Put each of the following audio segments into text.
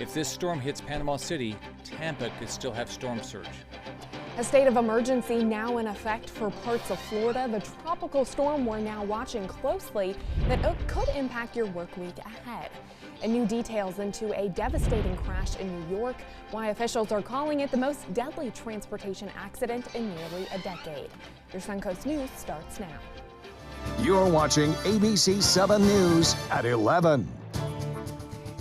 If this storm hits Panama City, Tampa could still have storm surge. A state of emergency now in effect for parts of Florida. The tropical storm we're now watching closely that could impact your work week ahead. And new details into a devastating crash in New York, why officials are calling it the most deadly transportation accident in nearly a decade. Your Suncoast News starts now. You're watching ABC 7 News at 11.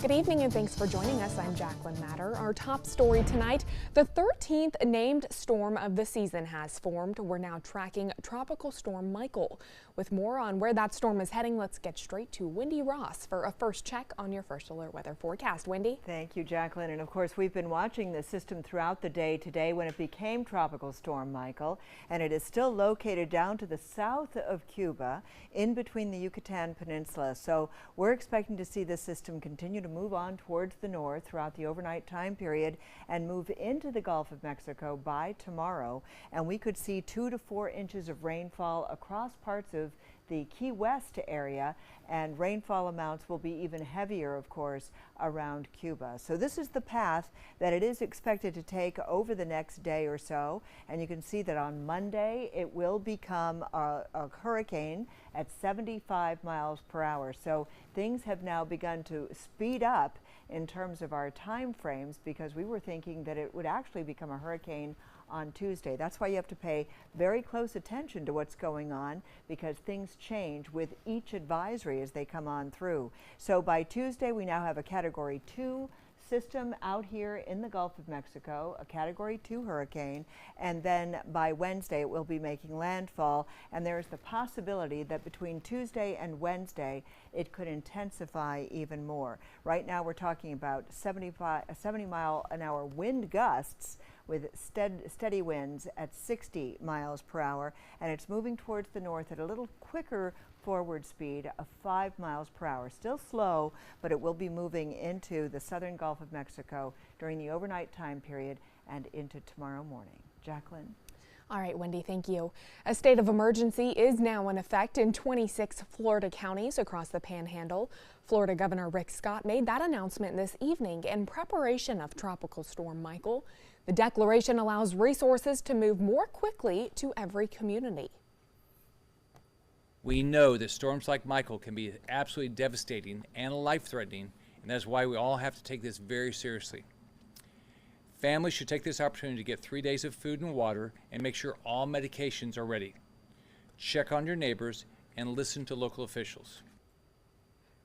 Good evening and thanks for joining us. I'm Jacqueline Matter. Our top story tonight, the 13th named storm of the season has formed. We're now tracking Tropical Storm Michael. With more on where that storm is heading, let's get straight to Wendy Ross for a first check on your First Alert weather forecast. Wendy? Thank you, Jacqueline. And of course, we've been watching the system throughout the day today when it became Tropical Storm Michael, and it is still located down to the south of Cuba in between the Yucatan Peninsula. So we're expecting to see this system continue to move on towards the north throughout the overnight time period and move into the Gulf of Mexico by tomorrow. And we could see 2 to 4 inches of rainfall across parts of the Key West area, and rainfall amounts will be even heavier, of course, around Cuba. So this is the path that it is expected to take over the next day or so, and you can see that on Monday it will become a hurricane at 75 miles per hour. So things have now begun to speed up in terms of our time frames, because we were thinking that it would actually become a hurricane on Tuesday. That's why you have to pay very close attention to what's going on, because things change with each advisory as they come on through. So by Tuesday, we now have a Category 2 system out here in the Gulf of Mexico, a Category 2 hurricane, and then by Wednesday it will be making landfall, and there's the possibility that between Tuesday and Wednesday it could intensify even more. Right now we're talking about 70 mile an hour wind gusts with steady winds at 60 miles per hour, and it's moving towards the north at a little quicker forward speed of 5 miles per hour. Still slow, but it will be moving into the southern Gulf of Mexico during the overnight time period and into tomorrow morning. Jacqueline? All right, Wendy, thank you. A state of emergency is now in effect in 26 Florida counties across the Panhandle. Florida Governor Rick Scott made that announcement this evening in preparation of Tropical Storm Michael. The declaration allows resources to move more quickly to every community. We know that storms like Michael can be absolutely devastating and life-threatening, and that's why we all have to take this very seriously. Families should take this opportunity to get 3 days of food and water and make sure all medications are ready. Check on your neighbors and listen to local officials.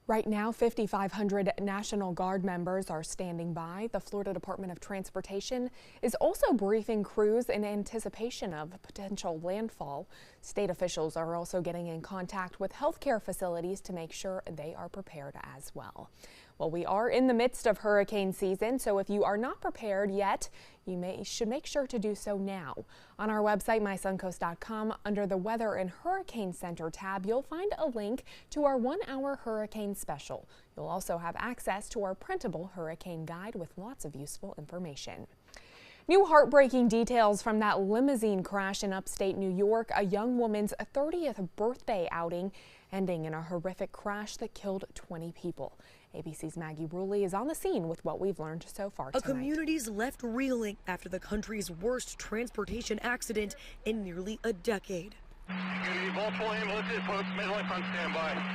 Right now, 5,500 National Guard members are standing by. The Florida Department of Transportation is also briefing crews in anticipation of potential landfall. State officials are also getting in contact with healthcare facilities to make sure they are prepared as well. Well, we are in the midst of hurricane season, so if you are not prepared yet, you should make sure to do so now. On our website, mysuncoast.com, under the Weather and Hurricane Center tab, you'll find a link to our 1-hour hurricane special. You'll also have access to our printable hurricane guide with lots of useful information. New heartbreaking details from that limousine crash in upstate New York, a young woman's 30th birthday outing ending in a horrific crash that killed 20 people. ABC's Maggie Rulli is on the scene with what we've learned so far tonight. A community's left reeling after the country's worst transportation accident in nearly a decade.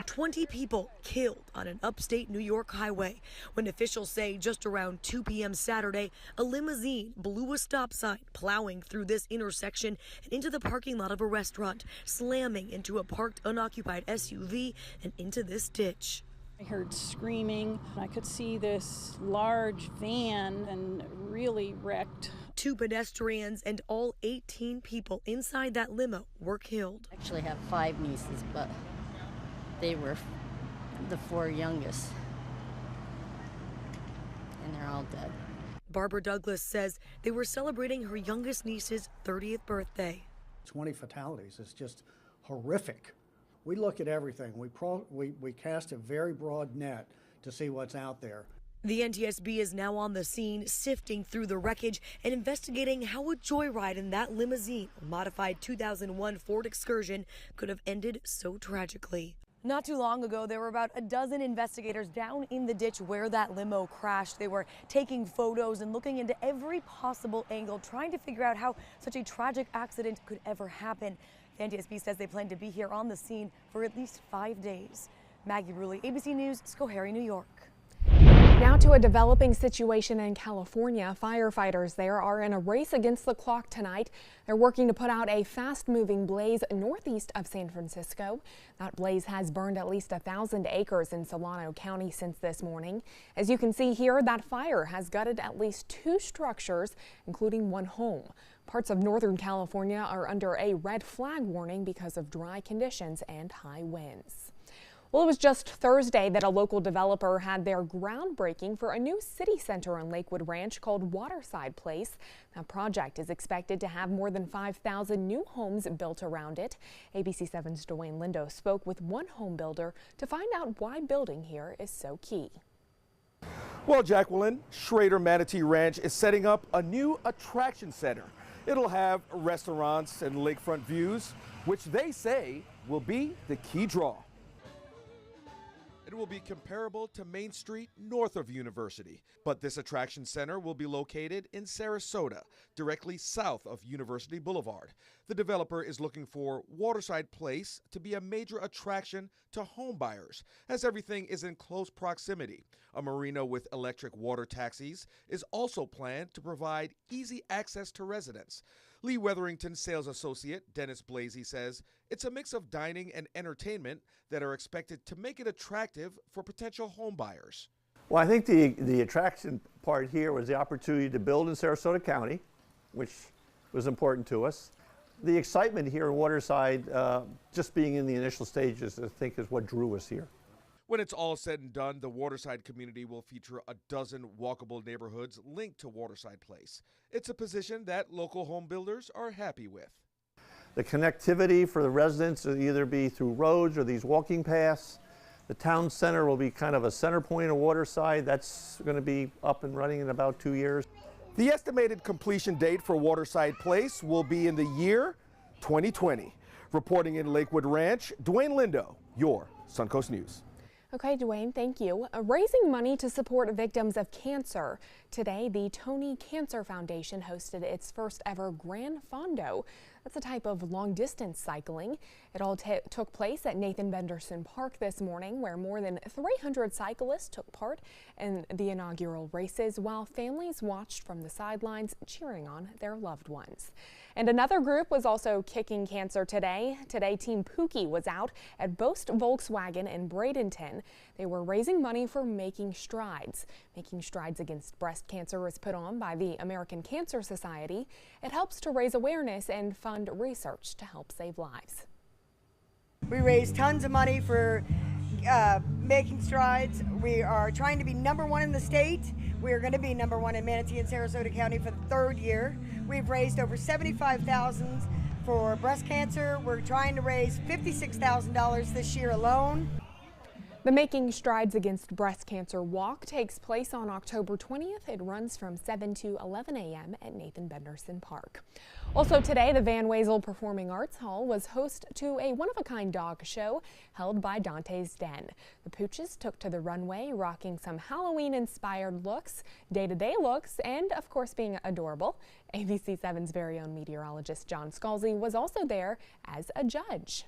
20 people killed on an upstate New York highway when officials say just around 2 p.m. Saturday, a limousine blew a stop sign, plowing through this intersection and into the parking lot of a restaurant, slamming into a parked unoccupied SUV and into this ditch. I heard screaming. I could see this large van and really wrecked. 2 pedestrians and all 18 people inside that limo were killed. I actually have 5 nieces, but they were the 4 youngest, and they're all dead. Barbara Douglas says they were celebrating her youngest niece's 30th birthday. 20 fatalities is just horrific. We look at everything. We cast a very broad net to see what's out there. The NTSB is now on the scene, sifting through the wreckage and investigating how a joyride in that limousine, a modified 2001 Ford Excursion, could have ended so tragically. Not too long ago, there were about a dozen investigators down in the ditch where that limo crashed. They were taking photos and looking into every possible angle, trying to figure out how such a tragic accident could ever happen. The NTSB says they plan to be here on the scene for at least 5 days. Maggie Rulli, ABC News, Schoharie, New York. Now to a developing situation in California. Firefighters there are in a race against the clock tonight. They're working to put out a fast-moving blaze northeast of San Francisco. That blaze has burned at least 1,000 acres in Solano County since this morning. As you can see here, that fire has gutted at least 2 structures, including 1 home. Parts of Northern California are under a red flag warning because of dry conditions and high winds. Well, it was just Thursday that a local developer had their groundbreaking for a new city center on Lakewood Ranch called Waterside Place. That project is expected to have more than 5,000 new homes built around it. ABC 7's Dwayne Lindo spoke with one home builder to find out why building here is so key. Well, Jacqueline, Schrader Manatee Ranch is setting up a new attraction center. It'll have restaurants and lakefront views, which they say will be the key draw. It will be comparable to Main Street north of University, but this attraction center will be located in Sarasota, directly south of University Boulevard. The developer is looking for Waterside Place to be a major attraction to home buyers, as everything is in close proximity. A marina with electric water taxis is also planned to provide easy access to residents. Lee Wetherington sales associate Dennis Blasey says it's a mix of dining and entertainment that are expected to make it attractive for potential home buyers. Well, I think the attraction part here was the opportunity to build in Sarasota County, which was important to us. The excitement here in Waterside, just being in the initial stages, I think is what drew us here. When it's all said and done, the Waterside community will feature a dozen walkable neighborhoods linked to Waterside Place. It's a position that local home builders are happy with. The connectivity for the residents will either be through roads or these walking paths. The town center will be kind of a center point of Waterside. That's going to be up and running in about 2 years. The estimated completion date for Waterside Place will be in the year 2020. Reporting in Lakewood Ranch, Dwayne Lindo, your Suncoast News. Okay, Dwayne, thank you. Raising money to support victims of cancer. Today, the Tony Cancer Foundation hosted its first ever Gran Fondo. That's a type of long-distance cycling. It all took place at Nathan Benderson Park this morning, where more than 300 cyclists took part in the inaugural races, while families watched from the sidelines, cheering on their loved ones. And another group was also kicking cancer today. Today, Team Pookie was out at Boast Volkswagen in Bradenton. They were raising money for Making Strides. Making Strides Against Breast Cancer is put on by the American Cancer Society. It helps to raise awareness and fund research to help save lives. We raised tons of money for Making Strides. We are trying to be #1 in the state. We are going to be #1 in Manatee and Sarasota County for the 3rd year. We've raised over $75,000 for breast cancer. We're trying to raise $56,000 this year alone. The Making Strides Against Breast Cancer Walk takes place on October 20th. It runs from 7 to 11 a.m. at Nathan Benderson Park. Also today, the Van Wezel Performing Arts Hall was host to a one-of-a-kind dog show held by Dante's Den. The Pooches took to the runway, rocking some Halloween-inspired looks, day-to-day looks, and of course being adorable. ABC 7's very own meteorologist John Scalzi was also there as a judge.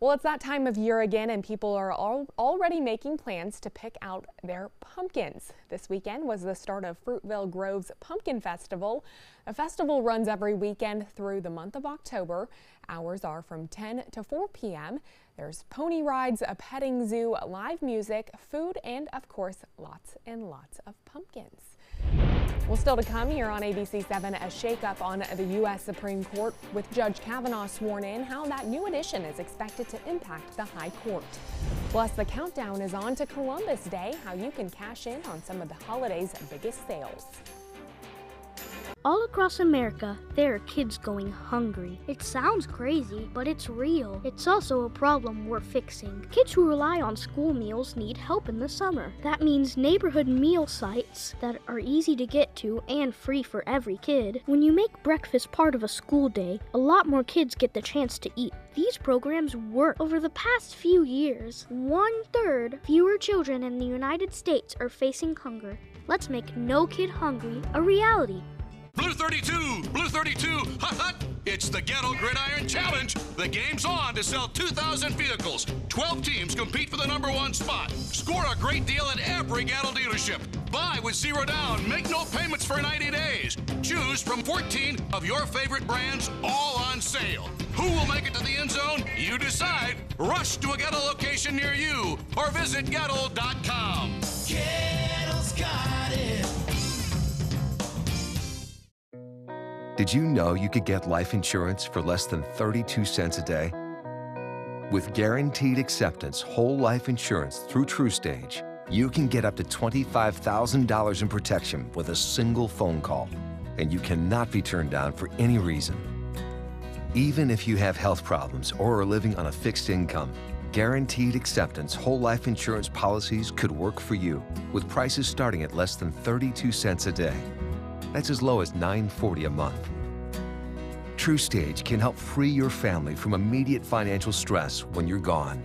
Well, it's that time of year again, and people are already making plans to pick out their pumpkins. This weekend was the start of Fruitvale Grove's Pumpkin Festival. The festival runs every weekend through the month of October. Hours are from 10 to 4 p.m. There's pony rides, a petting zoo, live music, food, and of course, lots and lots of pumpkins. Well, still to come here on ABC 7, a shakeup on the U.S. Supreme Court with Judge Kavanaugh sworn in, how that new addition is expected to impact the High Court. Plus, the countdown is on to Columbus Day, how you can cash in on some of the holiday's biggest sales. All across America, there are kids going hungry. It sounds crazy, but it's real. It's also a problem we're fixing. Kids who rely on school meals need help in the summer. That means neighborhood meal sites that are easy to get to and free for every kid. When you make breakfast part of a school day, a lot more kids get the chance to eat. These programs work. Over the past few years, 1/3 fewer children in the United States are facing hunger. Let's make No Kid Hungry a reality. Blue 32, Blue 32, hut hut! It's the Ghetto Gridiron Challenge. The game's on to sell 2,000 vehicles. 12 teams compete for the #1 spot. Score a great deal at every Gatto dealership. Buy with 0 down. Make no payments for 90 days. Choose from 14 of your favorite brands, all on sale. Who will make it to the end zone? You decide. Rush to a Gatto location near you or visit Gatto.com. Gatto's got it. Did you know you could get life insurance for less than 32 cents a day? With Guaranteed Acceptance whole life insurance through TruStage, you can get up to $25,000 in protection with a single phone call, and you cannot be turned down for any reason. Even if you have health problems or are living on a fixed income, Guaranteed Acceptance whole life insurance policies could work for you with prices starting at less than 32 cents a day. That's as low as $9.40 a month. TruStage can help free your family from immediate financial stress when you're gone.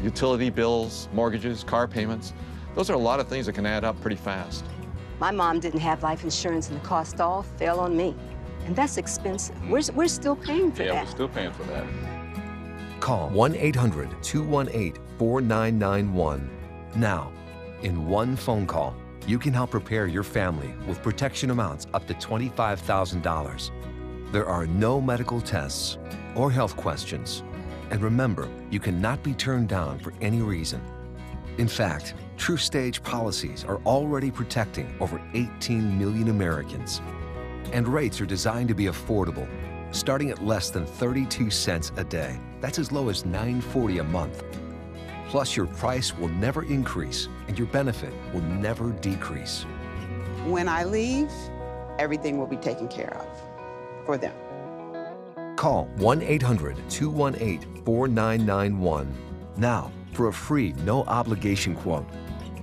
Utility bills, mortgages, car payments, those are a lot of things that can add up pretty fast. My mom didn't have life insurance and the cost all fell on me. And that's expensive. We're still paying for that. Yeah, we're still paying for that. Call 1-800-218-4991 now. In one phone call, you can help prepare your family with protection amounts up to $25,000. There are no medical tests or health questions. And remember, you cannot be turned down for any reason. In fact, TruStage policies are already protecting over 18 million Americans. And rates are designed to be affordable, starting at less than 32 cents a day. That's as low as $9.40 a month. Plus, your price will never increase and your benefit will never decrease. When I leave, everything will be taken care of for them. Call 1-800-218-4991 now for a free, no-obligation quote.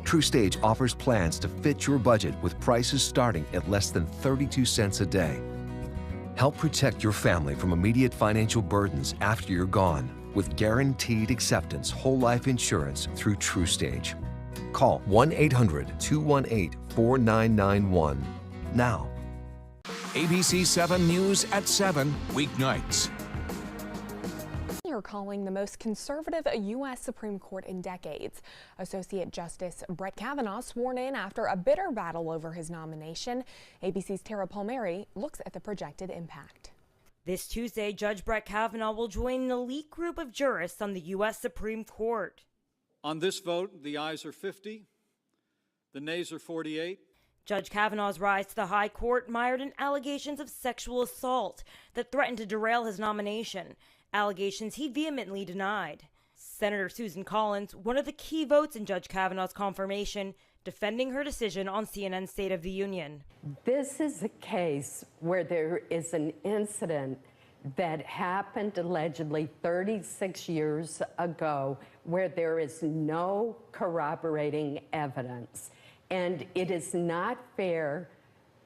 TruStage offers plans to fit your budget with prices starting at less than 32 cents a day. Help protect your family from immediate financial burdens after you're gone with Guaranteed Acceptance whole life insurance through TruStage. Call 1-800-218-4991 now. ABC 7 News at 7 weeknights. Are calling the most conservative U.S. Supreme Court in decades. Associate Justice Brett Kavanaugh sworn in after a bitter battle over his nomination. ABC's Tara Palmieri looks at the projected impact. This Tuesday, Judge Brett Kavanaugh will join an elite group of jurists on the U.S. Supreme Court. On this vote, the ayes are 50, the nays are 48. Judge Kavanaugh's rise to the high court mired in allegations of sexual assault that threatened to derail his nomination, allegations he vehemently denied. Senator Susan Collins, one of the key votes in Judge Kavanaugh's confirmation, defending her decision on CNN's State of the Union. This is a case where there is an incident that happened allegedly 36 years ago where there is no corroborating evidence. And it is not fair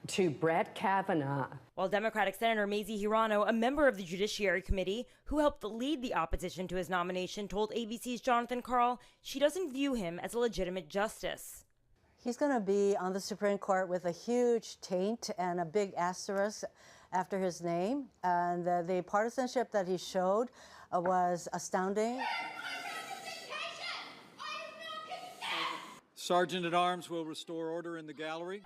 to Brett Kavanaugh. While Democratic Senator Mazie Hirono, a member of the Judiciary Committee who helped lead the opposition to his nomination, told ABC's Jonathan Karl she doesn't view him as a legitimate justice. He's going to be on the Supreme Court with a huge taint and a big asterisk after his name. And the partisanship that he showed was astounding. Sergeant at Arms will restore order in the gallery.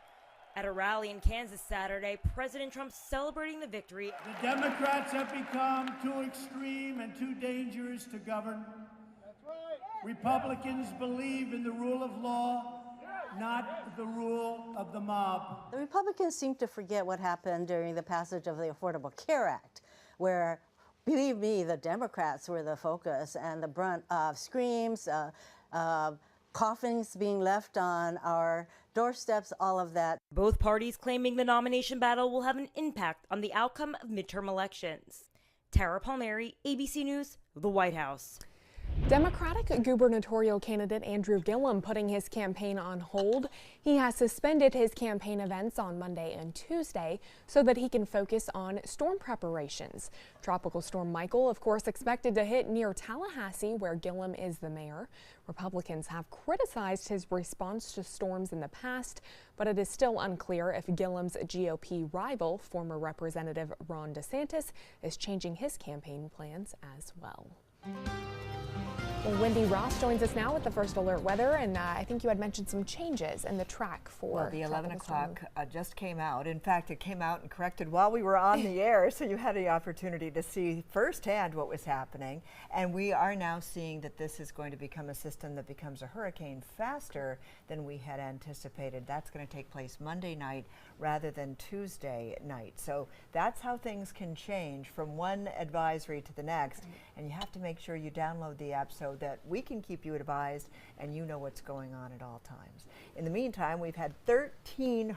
At a rally in Kansas Saturday, President Trump celebrating the victory. The Democrats have become too extreme and too dangerous to govern. That's right. Republicans believe in the rule of law, not the rule of the mob. The Republicans seem to forget what happened during the passage of the Affordable Care Act, where, believe me, the Democrats were the focus and the brunt of screams, coffins being left on our doorsteps, all of that. Both parties claiming the nomination battle will have an impact on the outcome of midterm elections. Tara Palmieri, ABC News, the White House. Democratic gubernatorial candidate Andrew Gillum putting his campaign on hold. He has suspended his campaign events on Monday and Tuesday so that he can focus on storm preparations. Tropical Storm Michael, of course, expected to hit near Tallahassee, where Gillum is the mayor. Republicans have criticized his response to storms in the past, but it is still unclear if Gillum's GOP rival, former Representative Ron DeSantis, is changing his campaign plans as well. Well, Wendy Ross joins us now with the First Alert weather, and I think you had mentioned some changes in the track for well, the 11 o'clock just came out. In fact, it came out and corrected while we were on the air, so you had the opportunity to see firsthand what was happening. And we are now seeing that this is going to become a system that becomes a hurricane faster than we had anticipated. That's going to take place Monday night rather than Tuesday night. So that's how things can change from one advisory to the next. And you have to make sure you download the app so that we can keep you advised and you know what's going on at all times. In the meantime, we've had 13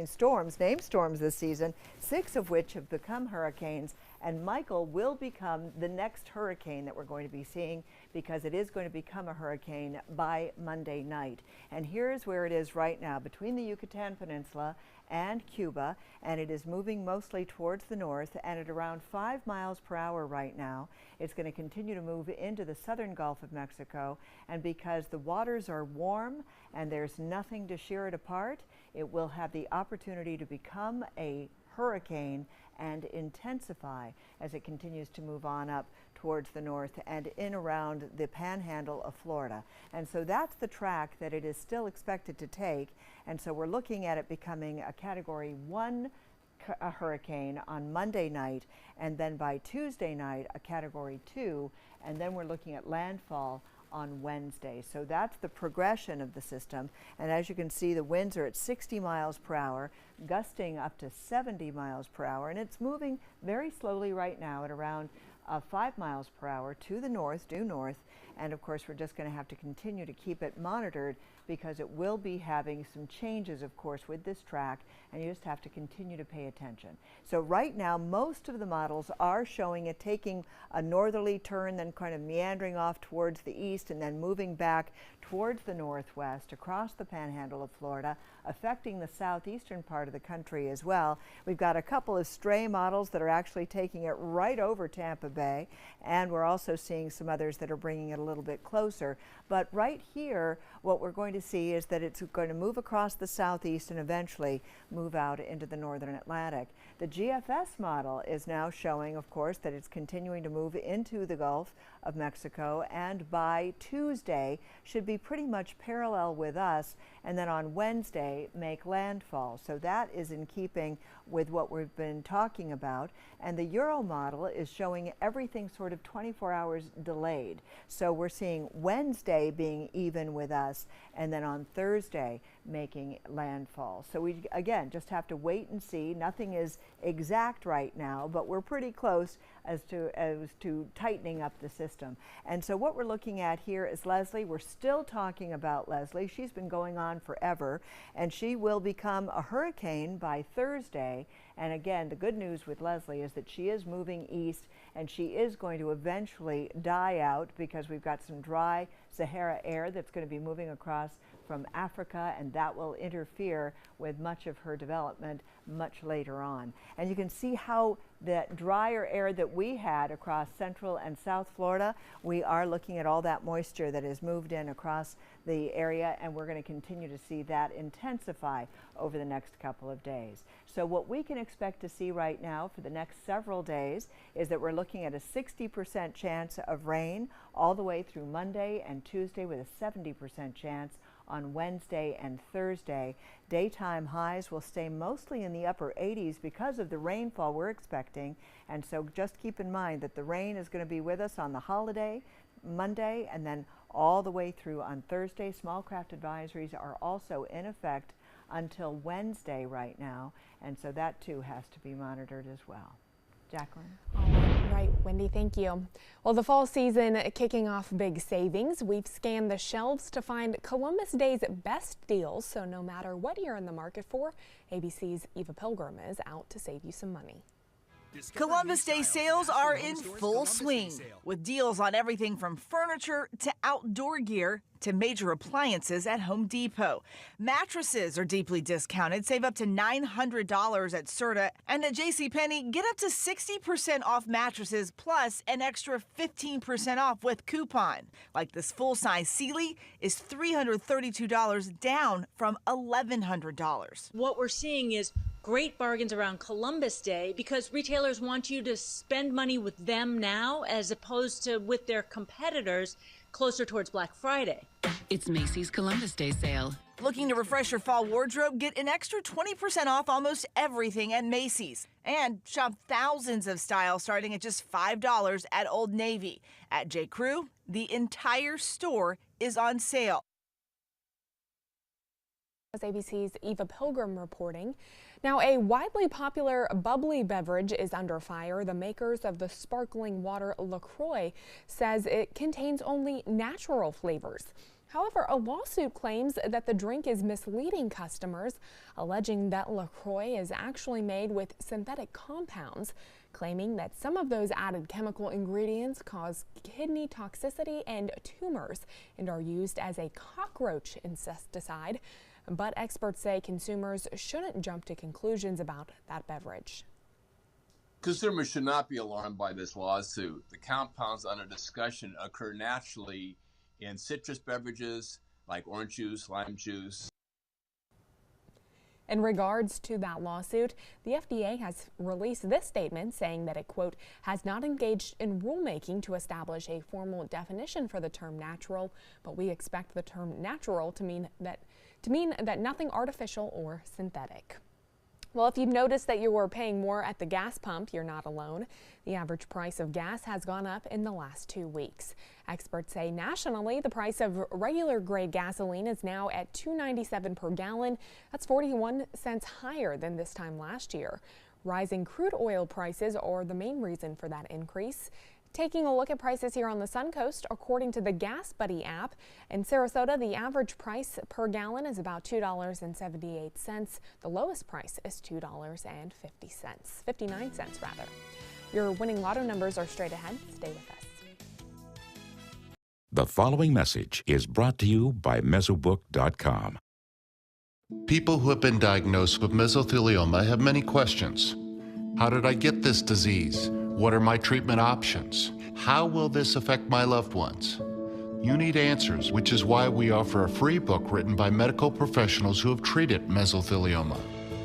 storms, named storms this season, 6 of which have become hurricanes, and Michael will become the next hurricane that we're going to be seeing because it is going to become a hurricane by Monday night. And here's where it is right now, between the Yucatan Peninsula and Cuba, and it is moving mostly towards the north, and at around 5 miles per hour right now. It's going to continue to move into the southern Gulf of Mexico, and because the waters are warm and there's nothing to shear it apart, it will have the opportunity to become a hurricane and intensify as it continues to move on up towards the north and in around the panhandle of Florida. And so that's the track that it is still expected to take. And so we're looking at it becoming a Category 1 hurricane on Monday night, and then by Tuesday night a Category 2, and then we're looking at landfall on Wednesday. So that's the progression of the system. And as you can see, the winds are at 60 miles per hour, gusting up to 70 miles per hour, and it's moving very slowly right now at around 5 miles per hour to the north, due north. And of course, we're just going to have to continue to keep it monitored because it will be having some changes, of course, with this track, and you just have to continue to pay attention. So right now, most of the models are showing it taking a northerly turn, then kind of meandering off towards the east, and then moving back towards the northwest across the panhandle of Florida, affecting the southeastern part of the country as well. We've got a couple of stray models that are actually taking it right over Tampa Bay, and we're also seeing some others that are bringing it a little bit closer. But right here, what we're going to see is that it's going to move across the southeast and eventually move out into the northern Atlantic. The GFS model is now showing, of course, that it's continuing to move into the Gulf of Mexico, and by Tuesday should be pretty much parallel with us, and then on Wednesday make landfall. So that is in keeping with what we've been talking about. And the Euro model is showing everything sort of 24 hours delayed. So we're seeing Wednesday being even with us, and then on Thursday making landfall. So we, again, just have to wait and see. Nothing is exact right now, but we're pretty close as to tightening up the system. And so what we're looking at here is Leslie. We're still talking about Leslie. She's been going on forever, and she will become a hurricane by Thursday. And again, the good news with Leslie is that she is moving east, and she is going to eventually die out because we've got some dry Sahara air that's going to be moving across from Africa, and that will interfere with much of her development much later on. And you can see how that drier air that we had across central and south Florida, we are looking at all that moisture that has moved in across the area, and we're going to continue to see that intensify over the next couple of days. So what we can expect to see right now for the next several days is that we're looking at a 60% chance of rain all the way through Monday and Tuesday, with a 70% chance on Wednesday and Thursday. Daytime highs will stay mostly in the upper 80s because of the rainfall we're expecting. And so just keep in mind that the rain is going to be with us on the holiday, Monday, and then all the way through on Thursday. Small craft advisories are also in effect until Wednesday right now, and so that too has to be monitored as well. Jacqueline? All right. right, Wendy, thank you. Well, the fall season kicking off big savings. We've scanned the shelves to find Columbus Day's best deals. So no matter what you're in the market for, ABC's Eva Pilgrim is out to save you some money. Columbus Day sales are in full swing, with deals on everything from furniture to outdoor gear to major appliances at Home Depot. Mattresses are deeply discounted. Save up to $900 at Serta. And at JCPenney, get up to 60% off mattresses plus an extra 15% off with coupon. Like this full-size Sealy is $332 down from $1,100. What we're seeing is great bargains around Columbus Day because retailers want you to spend money with them now as opposed to with their competitors closer towards Black Friday. It's Macy's Columbus Day sale. Looking to refresh your fall wardrobe? Get an extra 20% off almost everything at Macy's. And shop thousands of styles starting at just $5 at Old Navy. At J.Crew, the entire store is on sale. ABC's Eva Pilgrim reporting. Now, a widely popular bubbly beverage is under fire. The makers of the sparkling water LaCroix says it contains only natural flavors. However, a lawsuit claims that the drink is misleading customers, alleging that LaCroix is actually made with synthetic compounds, claiming that some of those added chemical ingredients cause kidney toxicity and tumors and are used as a cockroach insecticide. But experts say consumers shouldn't jump to conclusions about that beverage. Consumers should not be alarmed by this lawsuit. The compounds under discussion occur naturally in citrus beverages like orange juice, lime juice. In regards to that lawsuit, the FDA has released this statement saying that it, quote, has not engaged in rulemaking to establish a formal definition for the term natural, but we expect the term natural to mean that nothing artificial or synthetic. Well, if you've noticed that you were paying more at the gas pump, you're not alone. The average price of gas has gone up in the last 2 weeks. Experts say nationally, the price of regular grade gasoline is now at $2.97 per gallon. That's 41 cents higher than this time last year. Rising crude oil prices are the main reason for that increase. Taking a look at prices here on the Suncoast, according to the Gas Buddy app, in Sarasota, the average price per gallon is about $2.78. The lowest price is $2.59 rather. Your winning lotto numbers are straight ahead. Stay with us. The following message is brought to you by Mesobook.com. People who have been diagnosed with mesothelioma have many questions. How did I get this disease? What are my treatment options? How will this affect my loved ones? You need answers, which is why we offer a free book written by medical professionals who have treated mesothelioma.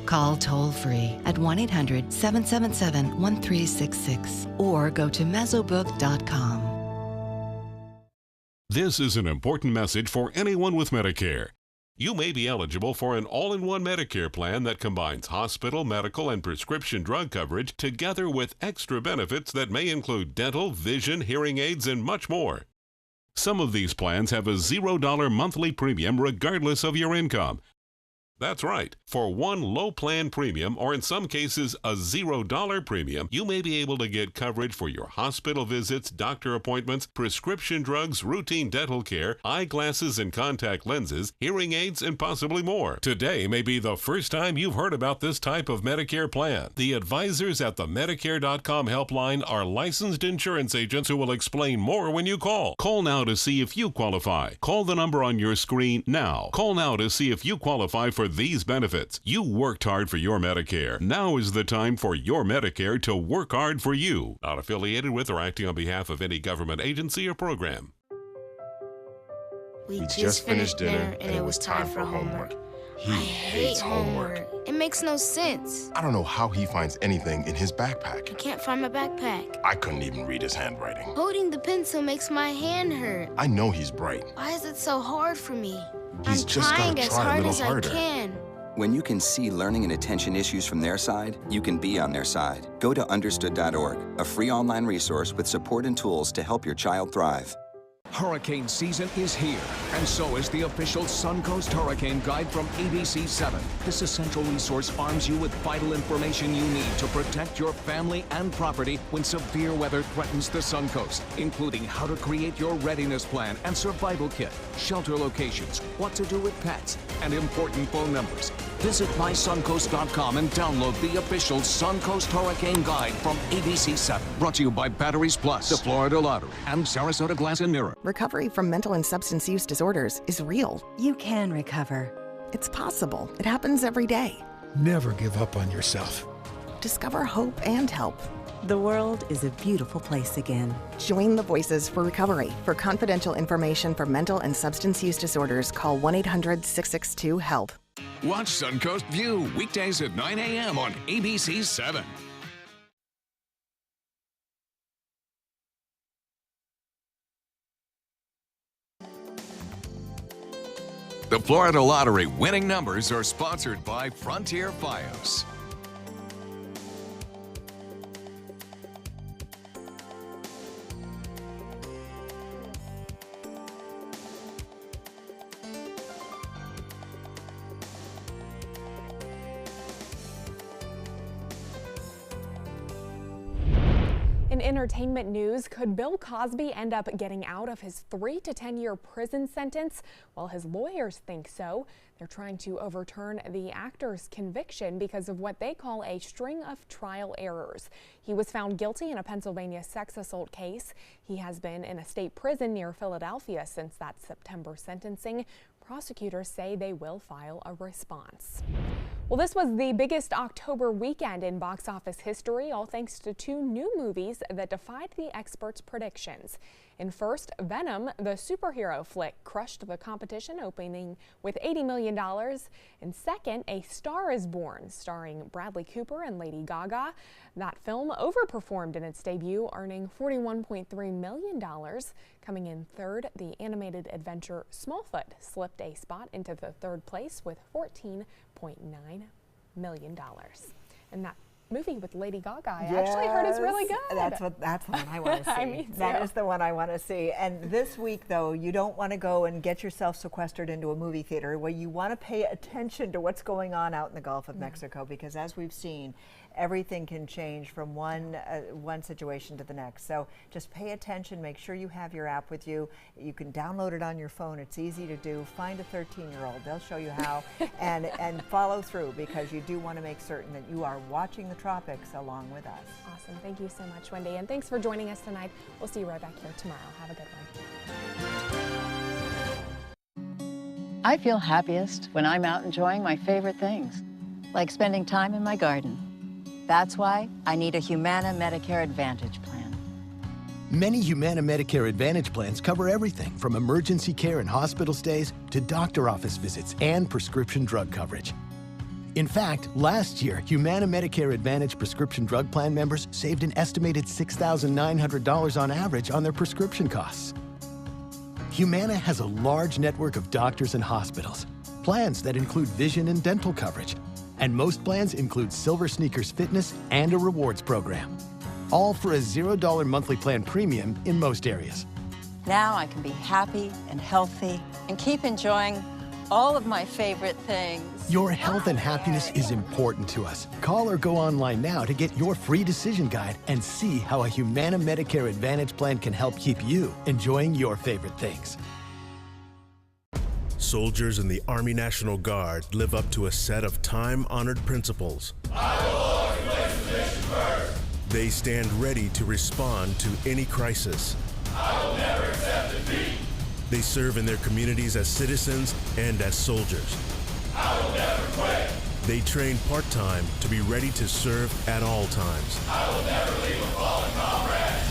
Call toll-free at 1-800-777-1366 or go to Mesobook.com. This is an important message for anyone with Medicare. You may be eligible for an all-in-one Medicare plan that combines hospital, medical, and prescription drug coverage together with extra benefits that may include dental, vision, hearing aids, and much more. Some of these plans have a $0 monthly premium regardless of your income. That's right. For one low plan premium, or in some cases a $0 premium, you may be able to get coverage for your hospital visits, doctor appointments, prescription drugs, routine dental care, eyeglasses and contact lenses, hearing aids, and possibly more. Today may be the first time you've heard about this type of Medicare plan. The advisors at the Medicare.com helpline are licensed insurance agents who will explain more when you call. Call now to see if you qualify. Call the number on your screen now. Call now to see if you qualify for these benefits. You worked hard for your Medicare. Now is the time for your Medicare to work hard for you. Not affiliated with or acting on behalf of any government agency or program. We just finished dinner and it was time for homework. He hates homework. It makes no sense. I don't know how he finds anything in his backpack. I can't find my backpack. I couldn't even read his handwriting. Holding the pencil makes my hand hurt. I know he's bright. Why is it so hard for me? He's I'm just trying gotta as try a hard little as harder. I can. When you can see learning and attention issues from their side, you can be on their side. Go to understood.org, a free online resource with support and tools to help your child thrive. Hurricane season is here, and so is the official Suncoast Hurricane Guide from ABC7. This essential resource arms you with vital information you need to protect your family and property when severe weather threatens the Suncoast, including how to create your readiness plan and survival kit, shelter locations, what to do with pets, and important phone numbers. Visit mysuncoast.com and download the official Suncoast Hurricane Guide from ABC7. Brought to you by Batteries Plus, the Florida Lottery, and Sarasota Glass and Mirror. Recovery from mental and substance use disorders is real. You can recover. It's possible. It happens every day. Never give up on yourself. Discover hope and help. The world is a beautiful place again. Join the Voices for Recovery. For confidential information for mental and substance use disorders, call 1-800-662-HELP. Watch Suncoast View weekdays at 9 a.m. on ABC7. The Florida Lottery winning numbers are sponsored by Frontier Fios. In entertainment news, could Bill Cosby end up getting out of his 3 to 10 year prison sentence? Well, his lawyers think so. They're trying to overturn the actor's conviction because of what they call a string of trial errors. He was found guilty in a Pennsylvania sex assault case. He has been in a state prison near Philadelphia since that September sentencing. Prosecutors say they will file a response. Well, this was the biggest October weekend in box office history, all thanks to 2 new movies that defied the experts' predictions. In first, Venom, the superhero flick, crushed the competition, opening with $80 million. And second, A Star is Born, starring Bradley Cooper and Lady Gaga. That film overperformed in its debut, earning $41.3 million. Coming in third, the animated adventure Smallfoot slipped a spot into the third place with $14.9 million. And that movie with Lady Gaga, I actually heard is really good. That's the one I want to see. Me too. That is the one I want to see. And this week, though, you don't want to go and get yourself sequestered into a movie theater. Where you want to pay attention to what's going on out in the Gulf of Mexico, because as we've seen, everything can change from one situation to the next. So just pay attention. Make sure you have your app with you. You can download it on your phone. It's easy to do. Find a 13-year-old. They'll show you how, and follow through, because you do want to make certain that you are watching the tropics along with us. Awesome. Thank you so much, Wendy. And thanks for joining us tonight. We'll see you right back here tomorrow. Have a good one. I feel happiest when I'm out enjoying my favorite things, like spending time in my garden. That's why I need a Humana Medicare Advantage plan. Many Humana Medicare Advantage plans cover everything from emergency care and hospital stays to doctor office visits and prescription drug coverage. In fact, last year, Humana Medicare Advantage prescription drug plan members saved an estimated $6,900 on average on their prescription costs. Humana has a large network of doctors and hospitals, plans that include vision and dental coverage, and most plans include Silver Sneakers Fitness and a rewards program, all for a $0 monthly plan premium in most areas. Now I can be happy and healthy and keep enjoying all of my favorite things. Your health and happiness is important to us. Call or go online now to get your free decision guide and see how a Humana Medicare Advantage plan can help keep you enjoying your favorite things. Soldiers in the Army National Guard live up to a set of time-honored principles. I will always place the mission first. They stand ready to respond to any crisis. I will never accept defeat. They serve in their communities as citizens and as soldiers. I will never quit. They train part-time to be ready to serve at all times. I will never leave a fallen comrade.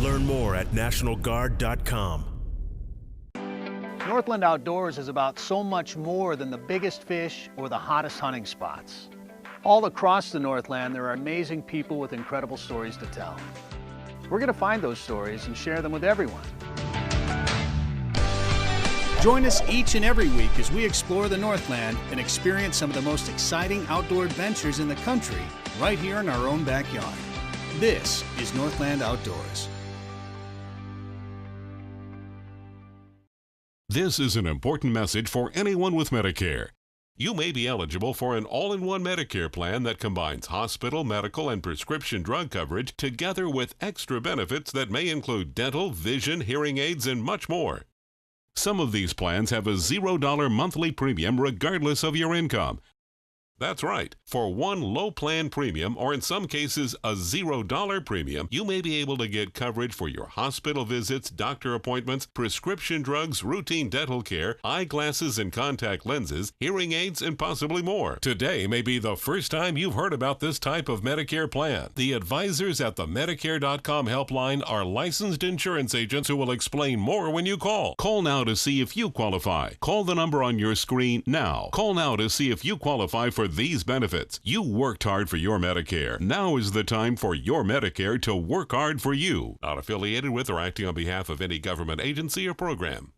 Learn more at NationalGuard.com. Northland Outdoors is about so much more than the biggest fish or the hottest hunting spots. All across the Northland, there are amazing people with incredible stories to tell. We're going to find those stories and share them with everyone. Join us each and every week as we explore the Northland and experience some of the most exciting outdoor adventures in the country right here in our own backyard. This is Northland Outdoors. This is an important message for anyone with Medicare. You may be eligible for an all-in-one Medicare plan that combines hospital, medical, and prescription drug coverage together with extra benefits that may include dental, vision, hearing aids, and much more. Some of these plans have a $0 monthly premium regardless of your income. That's right. For one low plan premium, or in some cases a $0 premium, you may be able to get coverage for your hospital visits, doctor appointments, prescription drugs, routine dental care, eyeglasses and contact lenses, hearing aids, and possibly more. Today may be the first time you've heard about this type of Medicare plan. The advisors at the Medicare.com helpline are licensed insurance agents who will explain more when you call. Call now to see if you qualify. Call the number on your screen now. Call now to see if you qualify for these benefits. You worked hard for your Medicare. Now is the time for your Medicare to work hard for you. Not affiliated with or acting on behalf of any government agency or program.